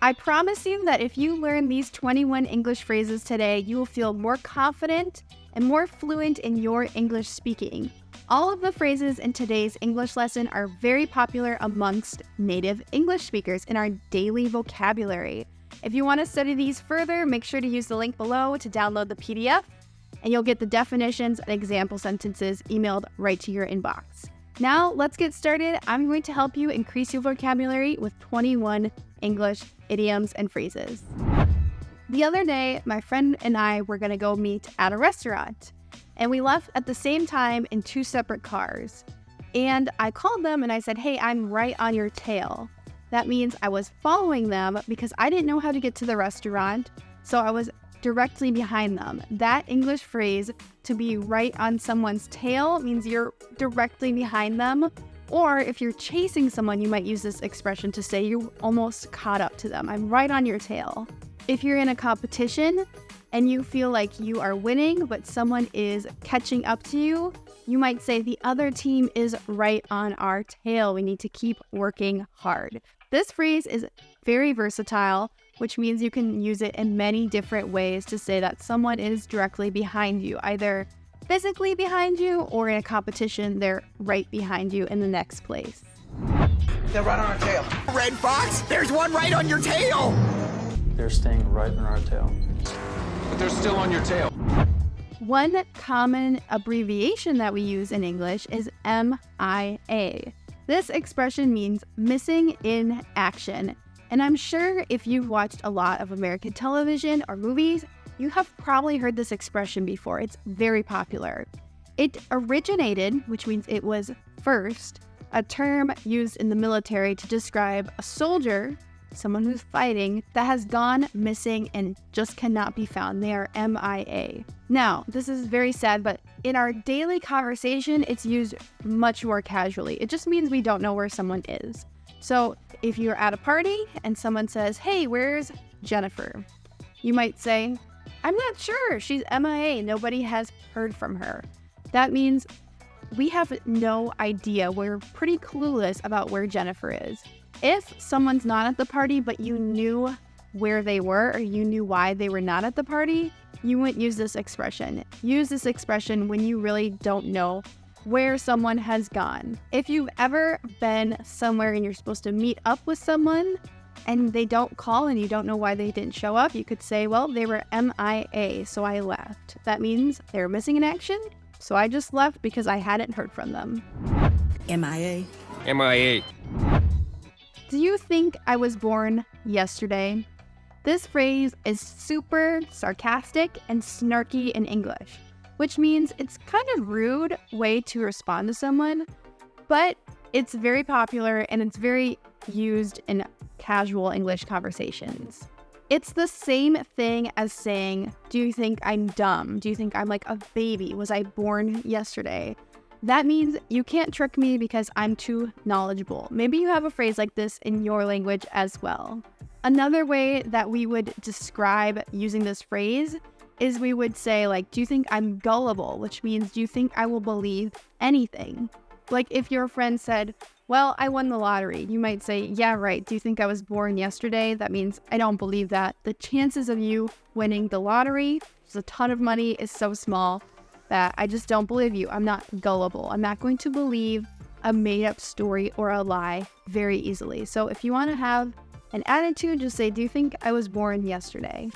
I promise you that if you learn these 21 English phrases today, you will feel more confident and more fluent in your English speaking. All of the phrases in today's English lesson are very popular amongst native English speakers in our daily vocabulary. If you want to study these further, make sure to use the link below to download the PDF, and you'll get the definitions and example sentences emailed right to your inbox. Now, let's get started. I'm going to help you increase your vocabulary with 21 English idioms and phrases. The other day, my friend and I were going to go meet at a restaurant, and we left at the same time in 2 separate cars. And I called them and I said, "Hey, I'm right on your tail." That means I was following them because I didn't know how to get to the restaurant, so I was directly behind them. That English phrase, to be right on someone's tail, means you're directly behind them. Or if you're chasing someone, you might use this expression to say you almost caught up to them. I'm right on your tail. If you're in a competition and you feel like you are winning, but someone is catching up to you, you might say the other team is right on our tail. We need to keep working hard. This phrase is very versatile, which means you can use it in many different ways to say that someone is directly behind you, either physically behind you or in a competition, they're right behind you in the next place. They're right on our tail. Red Fox, there's one right on your tail. They're staying right on our tail. But they're still on your tail. One common abbreviation that we use in English is MIA. This expression means missing in action. And I'm sure if you've watched a lot of American television or movies, you have probably heard this expression before. It's very popular. It originated, which means it was first, a term used in the military to describe a soldier, someone who's fighting, that has gone missing and just cannot be found. They are MIA. Now, this is very sad, but in our daily conversation, it's used much more casually. It just means we don't know where someone is. So if you're at a party and someone says, "Hey, where's Jennifer?" You might say, "I'm not sure. She's MIA. Nobody has heard from her." That means we have no idea. We're pretty clueless about where Jennifer is. If someone's not at the party, but you knew where they were or you knew why they were not at the party, you wouldn't use this expression. Use this expression when you really don't know where someone has gone. If you've ever been somewhere and you're supposed to meet up with someone and they don't call and you don't know why they didn't show up, you could say, "Well, they were MIA, so I left." That means they were missing in action, so I just left because I hadn't heard from them. MIA. MIA. Do you think I was born yesterday? This phrase is super sarcastic and snarky in English, which means it's kind of rude way to respond to someone, but it's very popular and it's very used in casual English conversations. It's the same thing as saying, "Do you think I'm dumb? Do you think I'm like a baby? Was I born yesterday?" That means you can't trick me because I'm too knowledgeable. Maybe you have a phrase like this in your language as well. Another way that we would describe using this phrase is we would say, like, "Do you think I'm gullible?" Which means, do you think I will believe anything? Like if your friend said, "Well, I won the lottery," you might say, "Yeah, right. Do you think I was born yesterday?" That means I don't believe that. The chances of you winning the lottery, which is a ton of money, is so small that I just don't believe you. I'm not gullible. I'm not going to believe a made-up story or a lie very easily. So if you want to have an attitude, just say, "Do you think I was born yesterday?"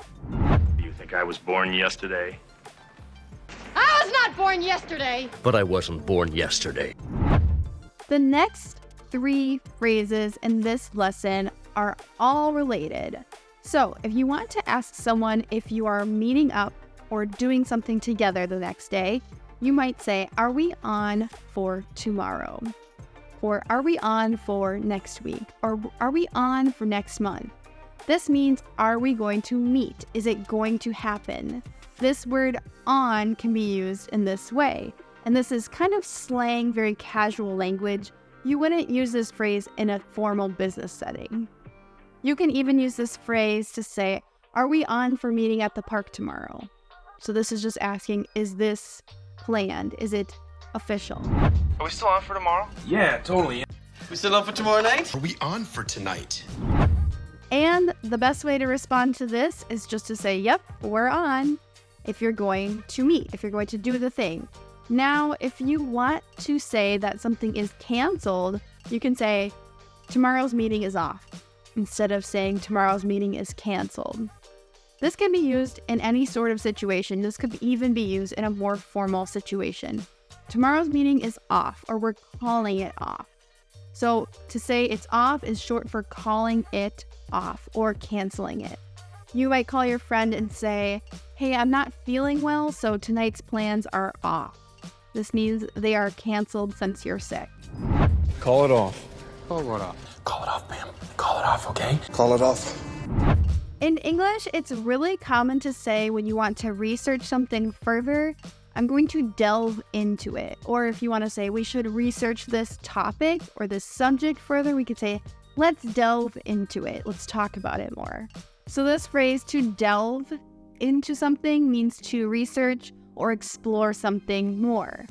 Do you think I was born yesterday? I was not born yesterday. But I wasn't born yesterday. The next 3 phrases in this lesson are all related. So if you want to ask someone if you are meeting up or doing something together the next day, you might say, "Are we on for tomorrow?" Or "Are we on for next week?" Or "Are we on for next month?" This means, are we going to meet? Is it going to happen? This word "on" can be used in this way. And this is kind of slang, very casual language. You wouldn't use this phrase in a formal business setting. You can even use this phrase to say, "Are we on for meeting at the park tomorrow?" So this is just asking, is this planned? Is it official? Are we still on for tomorrow? Yeah, totally. We still on for tomorrow night? Are we on for tonight? And the best way to respond to this is just to say, yep, we're on, if you're going to meet, if you're going to do the thing. Now, if you want to say that something is canceled, you can say, tomorrow's meeting is off, instead of saying tomorrow's meeting is canceled. This can be used in any sort of situation. This could even be used in a more formal situation. Tomorrow's meeting is off, or we're calling it off. So to say it's off is short for calling it off or canceling it. You might call your friend and say, hey, I'm not feeling well, so tonight's plans are off. This means they are canceled since you're sick. Call it off. Call what off? Call it off, ma'am. Call it off, okay? Call it off. In English, it's really common to say when you want to research something further, I'm going to delve into it. Or if you want to say we should research this topic or this subject further, we could say, let's delve into it. Let's talk about it more. So this phrase, to delve into something, means to research or explore something more.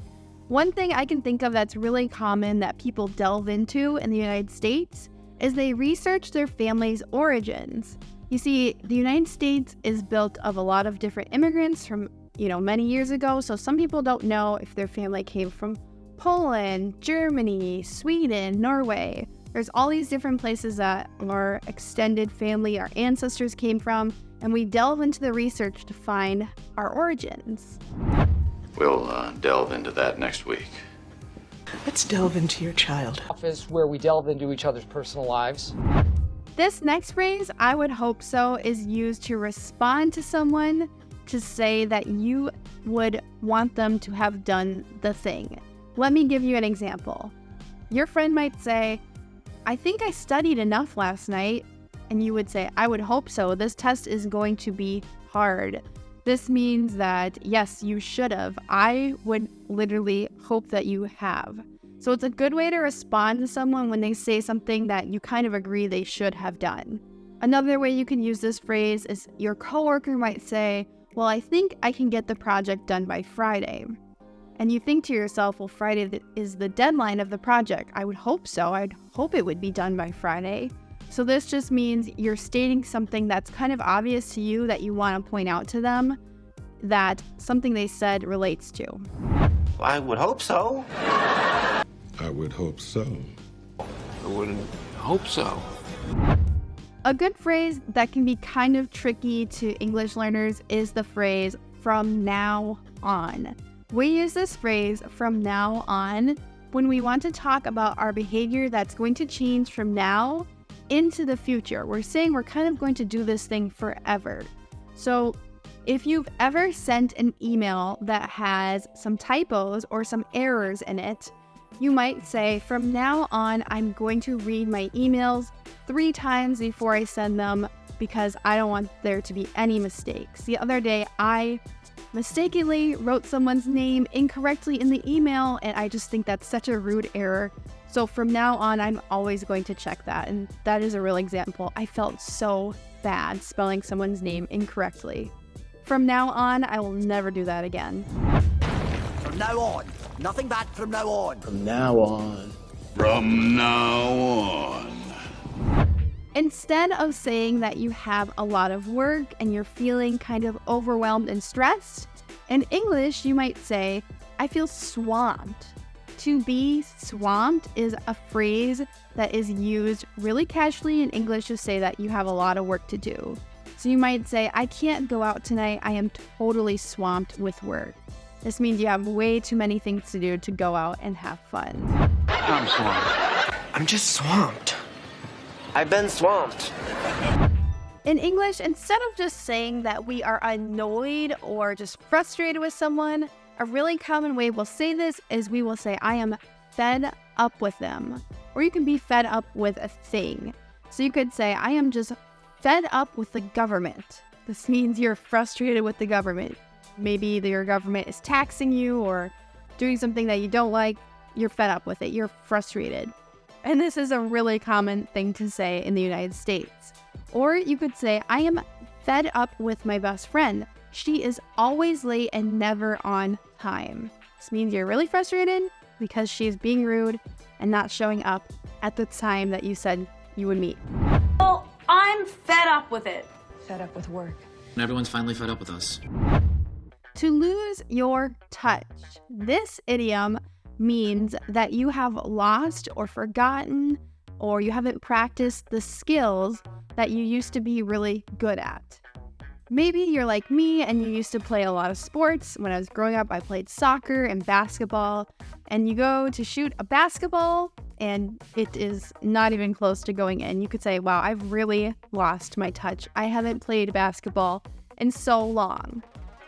One thing I can think of that's really common that people delve into in the United States is they research their family's origins. You see, the United States is built of a lot of different immigrants from, many years ago. So some people don't know if their family came from Poland, Germany, Sweden, Norway. There's all these different places that our extended family, our ancestors came from, and we delve into the research to find our origins. We'll delve into that next week. Let's delve into your child. Office where we delve into each other's personal lives. This next phrase, I would hope so, is used to respond to someone, to say that you would want them to have done the thing. Let me give you an example. Your friend might say, I think I studied enough last night. And you would say, I would hope so. This test is going to be hard. This means that, yes, you should have. I would literally hope that you have. So it's a good way to respond to someone when they say something that you kind of agree they should have done. Another way you can use this phrase is your coworker might say, well, I think I can get the project done by Friday. And you think to yourself, well, Friday is the deadline of the project. I would hope so. I'd hope it would be done by Friday. So this just means you're stating something that's kind of obvious to you that you want to point out to them that something they said relates to. I would hope so. I would hope so. I wouldn't hope so. A good phrase that can be kind of tricky to English learners is the phrase, from now on. We use this phrase, from now on, when we want to talk about our behavior that's going to change from now into the future. We're saying we're kind of going to do this thing forever. So if you've ever sent an email that has some typos or some errors in it, you might say, from now on, I'm going to read my emails 3 times before I send them because I don't want there to be any mistakes. The other day, I mistakenly wrote someone's name incorrectly in the email, and I just think that's such a rude error. So from now on, I'm always going to check that. And that is a real example. I felt so bad spelling someone's name incorrectly. From now on, I will never do that again. From now on. Nothing bad from now on. From now on. From now on. Instead of saying that you have a lot of work and you're feeling kind of overwhelmed and stressed, in English, you might say, I feel swamped. To be swamped is a phrase that is used really casually in English to say that you have a lot of work to do. So you might say, I can't go out tonight. I am totally swamped with work. This means you have way too many things to do to go out and have fun. I'm swamped. I'm just swamped. I've been swamped. In English, instead of just saying that we are annoyed or just frustrated with someone, a really common way we'll say this is we will say, I am fed up with them. Or you can be fed up with a thing. So you could say, I am just fed up with the government. This means you're frustrated with the government. Maybe your government is taxing you or doing something that you don't like. You're fed up with it. You're frustrated. And this is a really common thing to say in the United States. Or you could say, I am fed up with my best friend. She is always late and never on time. This means you're really frustrated because she's being rude and not showing up at the time that you said you would meet. Well, I I'm fed up with it. Fed up with work. Everyone's finally fed up with us. To lose your touch. This idiom means that you have lost or forgotten, or you haven't practiced the skills that you used to be really good at. Maybe you're like me and you used to play a lot of sports. When I was growing up, I played soccer and basketball, and you go to shoot a basketball and it is not even close to going in. You could say, wow, I've really lost my touch. I haven't played basketball in so long.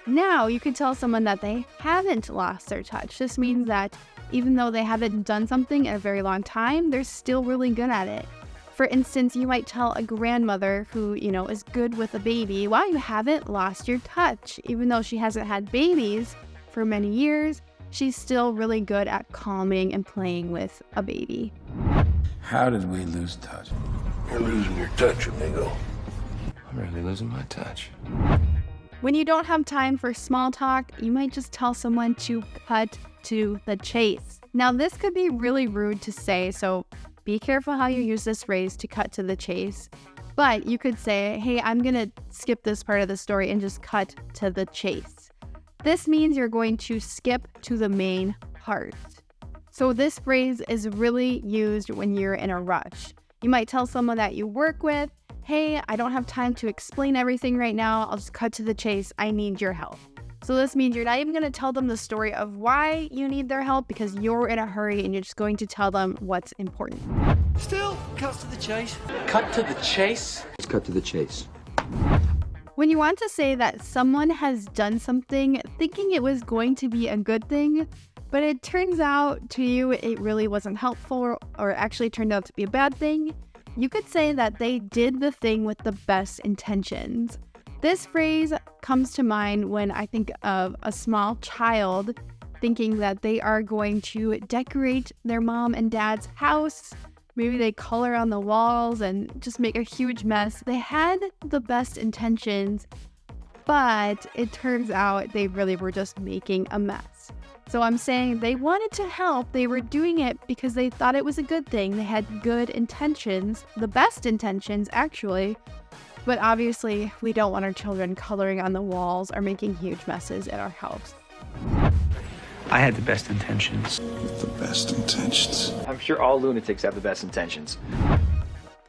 Now you could tell someone that they haven't lost their touch. This means that even though they haven't done something in a very long time, they're still really good at it. For instance, you might tell a grandmother who, is good with a baby, wow, you haven't lost your touch. Even though she hasn't had babies for many years, she's still really good at calming and playing with a baby. How did we lose touch? You're losing your touch, amigo. I'm really losing my touch. When you don't have time for small talk, you might just tell someone to cut to the chase. Now, this could be really rude to say, so be careful how you use this phrase, to cut to the chase. But you could say, hey, I'm going to skip this part of the story and just cut to the chase. This means you're going to skip to the main part. So this phrase is really used when you're in a rush. You might tell someone that you work with, hey, I don't have time to explain everything right now. I'll just cut to the chase. I need your help. So this means you're not even going to tell them the story of why you need their help because you're in a hurry and you're just going to tell them what's important. Still, cut to the chase. Cut to the chase? Let's cut to the chase. When you want to say that someone has done something thinking it was going to be a good thing, but it turns out to you it really wasn't helpful or actually turned out to be a bad thing, you could say that they did the thing with the best intentions. This phrase comes to mind when I think of a small child thinking that they are going to decorate their mom and dad's house. Maybe they color on the walls and just make a huge mess. They had the best intentions, but it turns out they really were just making a mess. So I'm saying they wanted to help. They were doing it because they thought it was a good thing. They had good intentions, the best intentions actually. But obviously, we don't want our children coloring on the walls or making huge messes in our house. I had the best intentions. With the best intentions. I'm sure all lunatics have the best intentions.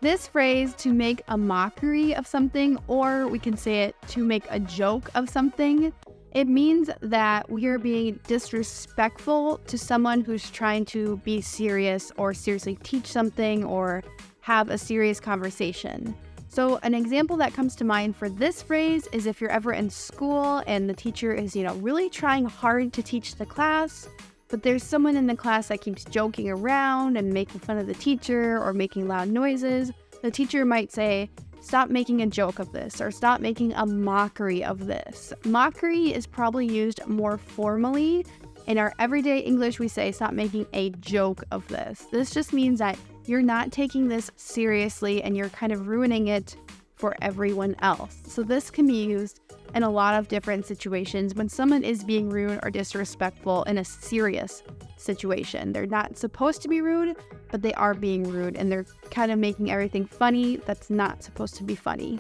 This phrase, to make a mockery of something, or we can say it to make a joke of something, it means that we are being disrespectful to someone who's trying to be serious or seriously teach something or have a serious conversation. So an example that comes to mind for this phrase is if you're ever in school and the teacher is, really trying hard to teach the class, but there's someone in the class that keeps joking around and making fun of the teacher or making loud noises. The teacher might say, stop making a joke of this or stop making a mockery of this. Mockery is probably used more formally. In our everyday English, we say, stop making a joke of this. This just means that you're not taking this seriously and you're kind of ruining it for everyone else. So this can be used in a lot of different situations when someone is being rude or disrespectful in a serious situation. They're not supposed to be rude, but they are being rude and they're kind of making everything funny that's not supposed to be funny.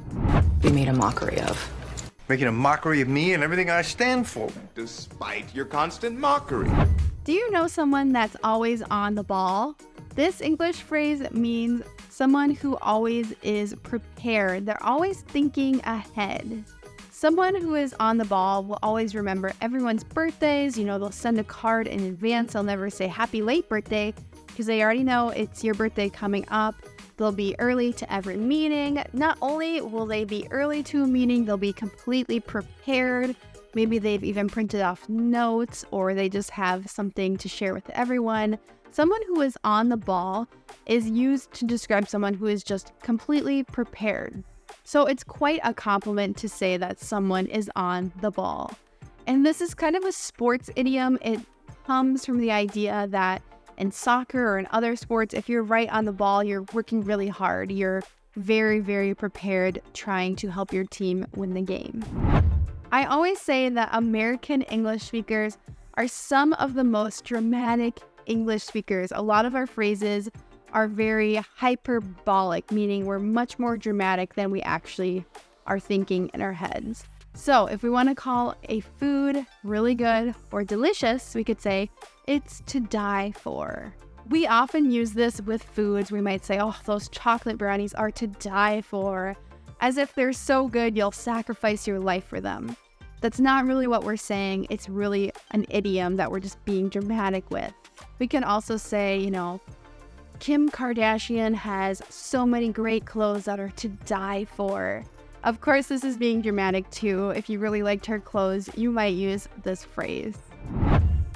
We made a mockery of. Making a mockery of me and everything I stand for. Despite your constant mockery. Do you know someone that's always on the ball? This English phrase means someone who always is prepared. They're always thinking ahead. Someone who is on the ball will always remember everyone's birthdays. They'll send a card in advance. They'll never say happy late birthday because they already know it's your birthday coming up. They'll be early to every meeting. Not only will they be early to a meeting, they'll be completely prepared. Maybe they've even printed off notes or they just have something to share with everyone. Someone who is on the ball is used to describe someone who is just completely prepared. So it's quite a compliment to say that someone is on the ball. And this is kind of a sports idiom. It comes from the idea that in soccer or in other sports, if you're right on the ball, you're working really hard. You're very, very prepared trying to help your team win the game. I always say that American English speakers are some of the most dramatic English speakers. A lot of our phrases are very hyperbolic, meaning we're much more dramatic than we actually are thinking in our heads. So if we want to call a food really good or delicious, we could say, it's to die for. We often use this with foods. We might say, oh, those chocolate brownies are to die for, as if they're so good you'll sacrifice your life for them. That's not really what we're saying. It's really an idiom that we're just being dramatic with. We can also say, Kim Kardashian has so many great clothes that are to die for. Of course, this is being dramatic too. If you really liked her clothes, you might use this phrase.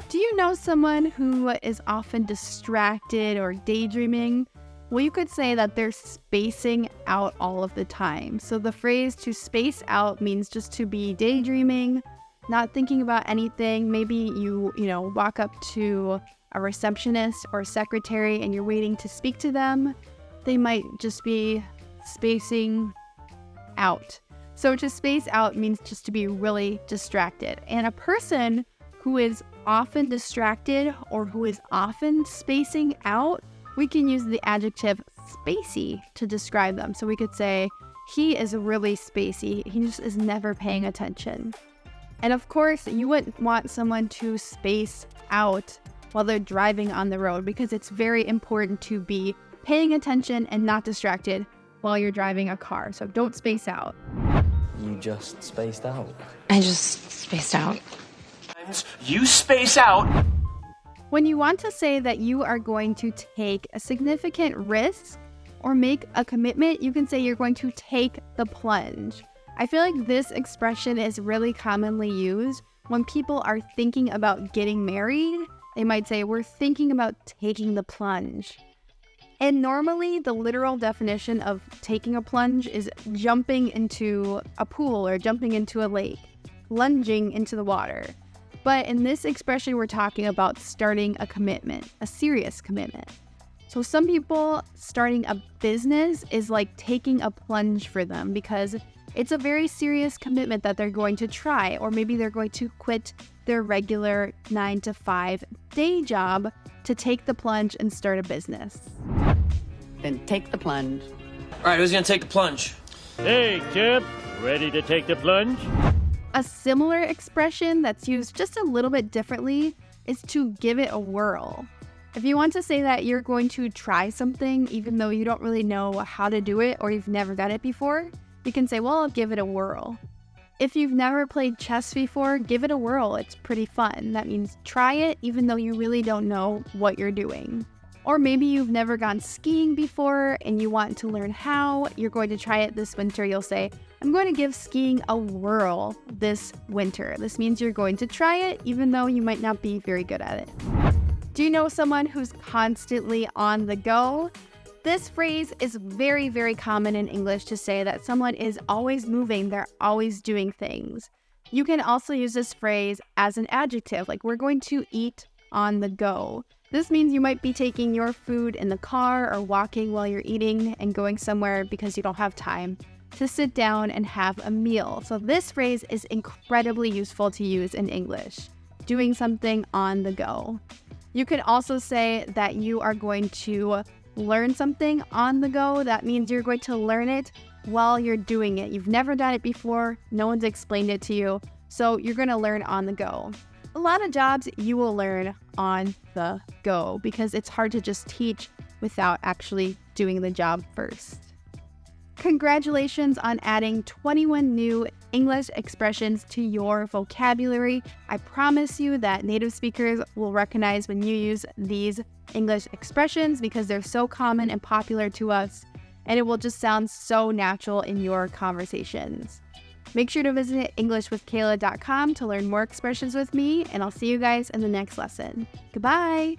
Do you know someone who is often distracted or daydreaming? Well, you could say that they're spacing out all of the time. So the phrase to space out means just to be daydreaming, not thinking about anything. Maybe you walk up to a receptionist or secretary and you're waiting to speak to them. They might just be spacing out. So to space out means just to be really distracted. And a person who is often distracted or who is often spacing out, we can use the adjective spacey to describe them. So we could say, he is really spacey. He just is never paying attention. And of course, you wouldn't want someone to space out while they're driving on the road, because it's very important to be paying attention and not distracted while you're driving a car. So don't space out. You just spaced out. I just spaced out. You space out. When you want to say that you are going to take a significant risk or make a commitment, you can say you're going to take the plunge. I feel like this expression is really commonly used when people are thinking about getting married. They might say, we're thinking about taking the plunge. And normally the literal definition of taking a plunge is jumping into a pool or jumping into a lake, lunging into the water. But in this expression, we're talking about starting a commitment, a serious commitment. So some people starting a business is like taking a plunge for them because it's a very serious commitment that they're going to try, or maybe they're going to quit their regular 9-to-5 day job to take the plunge and start a business. Then take the plunge. All right, who's gonna take the plunge? Hey, kid, ready to take the plunge? A similar expression that's used just a little bit differently is to give it a whirl. If you want to say that you're going to try something even though you don't really know how to do it or you've never done it before, you can say, well, I'll give it a whirl. If you've never played chess before, give it a whirl. It's pretty fun. That means try it even though you really don't know what you're doing. Or maybe you've never gone skiing before and you want to learn how. You're going to try it this winter. You'll say, I'm going to give skiing a whirl this winter. This means you're going to try it even though you might not be very good at it. Do you know someone who's constantly on the go? This phrase is very, very common in English to say that someone is always moving, they're always doing things. You can also use this phrase as an adjective, like we're going to eat on the go. This means you might be taking your food in the car or walking while you're eating and going somewhere because you don't have time to sit down and have a meal. So this phrase is incredibly useful to use in English, doing something on the go. You could also say that you are going to learn something on the go. That means you're going to learn it while you're doing it. You've never done it before. No one's explained it to you. So you're going to learn on the go. A lot of jobs you will learn on the go because it's hard to just teach without actually doing the job first. Congratulations on adding 21 new English expressions to your vocabulary. I promise you that native speakers will recognize when you use these English expressions because they're so common and popular to us, and it will just sound so natural in your conversations. Make sure to visit EnglishWithKayla.com to learn more expressions with me, and I'll see you guys in the next lesson. Goodbye!